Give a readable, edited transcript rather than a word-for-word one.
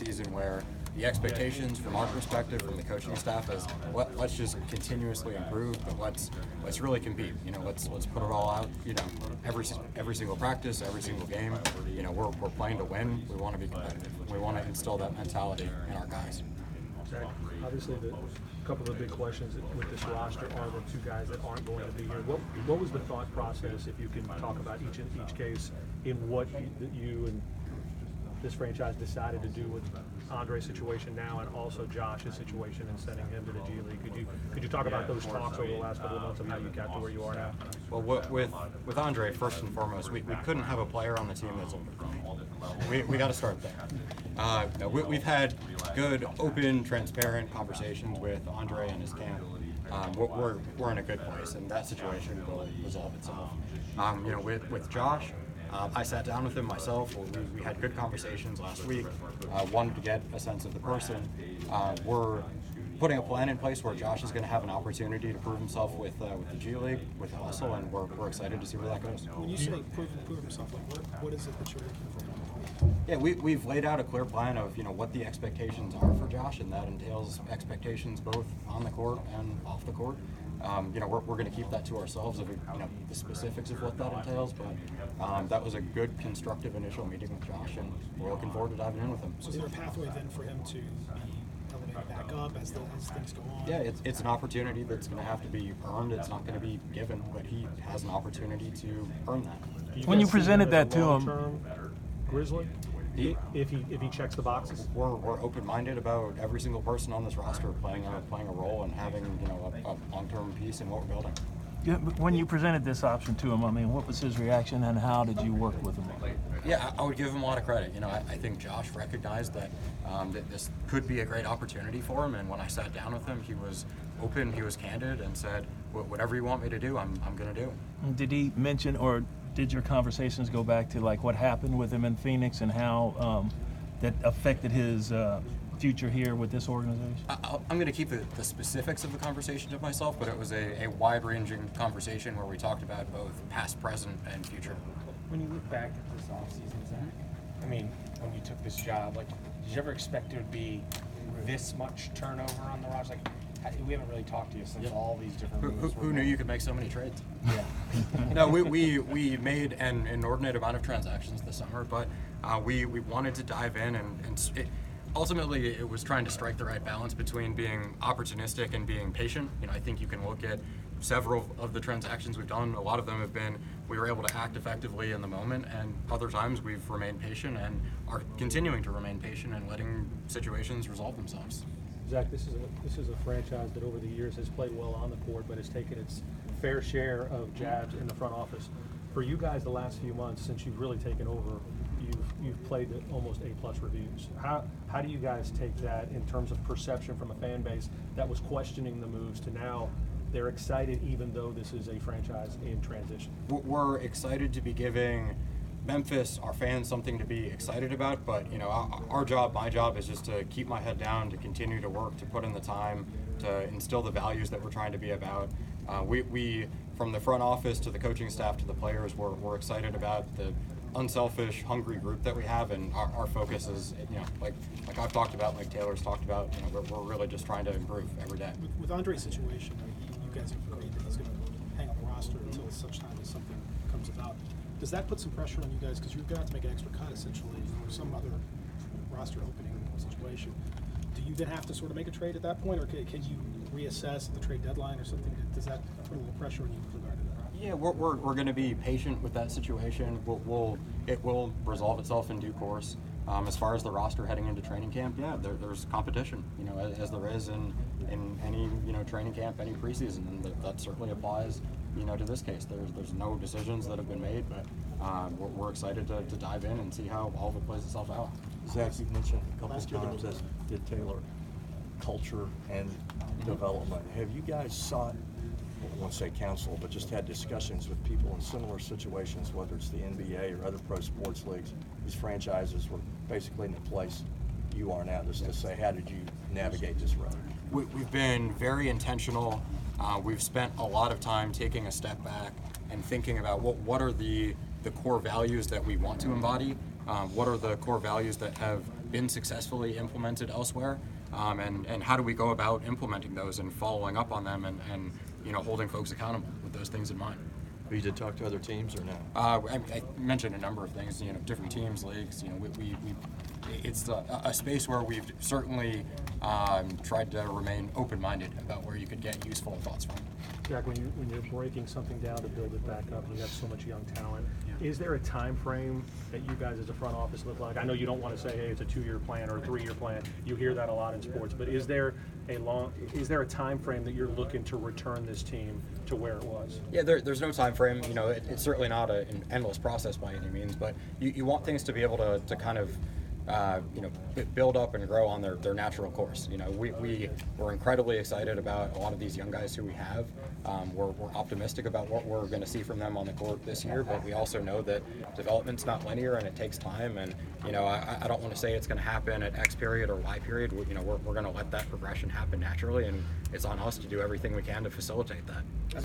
season where the expectations from our perspective, from the coaching staff, is let's just continuously improve, but let's really compete. Let's put it all out. Every single practice, every single game. We're playing to win. We want to be competitive. We want to instill that mentality in our guys. Zach, obviously, a couple of the big questions with this roster are the two guys that aren't going to be here. What was the thought process, if you can talk about each case, in what you and this franchise decided to do with Andre's situation now, and also Josh's situation and sending him to the G League? Could you talk about those talks over the last couple of months of how you got to where you are now? Well, with Andre, first and foremost, we couldn't have a player on the team that's older than me. We got to start there. We've had good, open, transparent conversations with Andre and his camp. We're in a good place, and that situation will resolve itself. With Josh, I sat down with him myself. We had good conversations last week. Wanted to get a sense of the person. We're putting a plan in place where Josh is going to have an opportunity to prove himself with the G League, with the hustle, and we're excited to see where that goes. When you say prove himself, what is it that you're looking for? Yeah, we've laid out a clear plan of what the expectations are for Josh, and that entails expectations both on the court and off the court. We're going to keep that to ourselves of the specifics of what that entails, but that was a good, constructive initial meeting with Josh, and we're looking forward to diving in with him. So is there a pathway then for him to be elevated back up as things go on? Yeah, it's an opportunity that's going to have to be earned. It's not going to be given, but he has an opportunity to earn that. When you presented that to him, Grizzly, if he checks the boxes, we're open-minded about every single person on this roster playing a role and having a long-term piece in what we're building. Yeah, but when you presented this option to him, what was his reaction, and how did you work with him? Yeah, I would give him a lot of credit. I think Josh recognized that that this could be a great opportunity for him, and when I sat down with him, he was open, he was candid, and said, whatever you want me to do, I'm going to do. Did he mention, or did your conversations go back to what happened with him in Phoenix and how that affected his future here with this organization? I'm going to keep the specifics of the conversation to myself, but it was a wide-ranging conversation where we talked about both past, present, and future. When you look back at this offseason, Zach, when you took this job, did you ever expect there would be this much turnover on the roster? We haven't really talked to you since all these different moves. Who knew you could make so many trades? Yeah. No, we made an inordinate amount of transactions this summer, but we wanted to dive in, and ultimately it was trying to strike the right balance between being opportunistic and being patient. I think you can look at several of the transactions we've done. A lot of them have been we were able to act effectively in the moment, and other times we've remained patient and are continuing to remain patient and letting situations resolve themselves. Zach, this is a franchise that over the years has played well on the court, but has taken its fair share of jabs in the front office. For you guys, the last few months since you've really taken over, you've played at almost A+ reviews. How do you guys take that in terms of perception from a fan base that was questioning the moves to now they're excited even though this is a franchise in transition? We're excited to be giving Memphis, our fans, something to be excited about, but our job, my job, is just to keep my head down, to continue to work, to put in the time, to instill the values that we're trying to be about. We from the front office to the coaching staff to the players, we're excited about the unselfish, hungry group that we have, and our focus is, like I've talked about, like Taylor's talked about, we're really just trying to improve every day. With Andre's situation, you guys have agreed that he's going to hang on the roster until such time as something comes about. Does that put some pressure on you guys, because you're going to have to make an extra cut essentially, or some other roster opening situation? Do you then have to sort of make a trade at that point, or can you reassess at the trade deadline or something? Does that put a little pressure on you with regard to that? Yeah, we're going to be patient with that situation. It will resolve itself in due course. As far as the roster heading into training camp, yeah, there's competition, as there is in any training camp, any preseason, and that certainly applies, to this case. There's no decisions that have been made, but we're excited to dive in and see how all of it plays itself out. Zach, you mentioned a couple of times, as did Taylor, culture and development. Have you guys sought, I won't say counsel, but just had discussions with people in similar situations, whether it's the NBA or other pro sports leagues? These franchises were basically in the place you are now, just to say, how did you navigate this road? We've been very intentional. We've spent a lot of time taking a step back and thinking about what are the core values that we want to embody, what are the core values that have been successfully implemented elsewhere, and how do we go about implementing those and following up on them and holding folks accountable with those things in mind. You did talk to other teams or no? I mentioned a number of things, different teams, leagues. It's a space where we've certainly tried to remain open-minded about where you could get useful thoughts from. Jack, when you're breaking something down to build it back up, and you have so much young talent, is there a time frame that you guys as a front office look like? I know you don't want to say, hey, it's a 2-year plan or a 3-year plan. You hear that a lot in sports, but is there a time frame that you're looking to return this team to where it was? Yeah, there's no time frame. It's certainly not an endless process by any means, but you want things to be able to kind of build up and grow on their natural course. We're incredibly excited about a lot of these young guys who we have. We're optimistic about what we're going to see from them on the court this year, but we also know that development's not linear and it takes time. And I don't want to say it's going to happen at X period or Y period. We're going to let that progression happen naturally, and it's on us to do everything we can to facilitate that.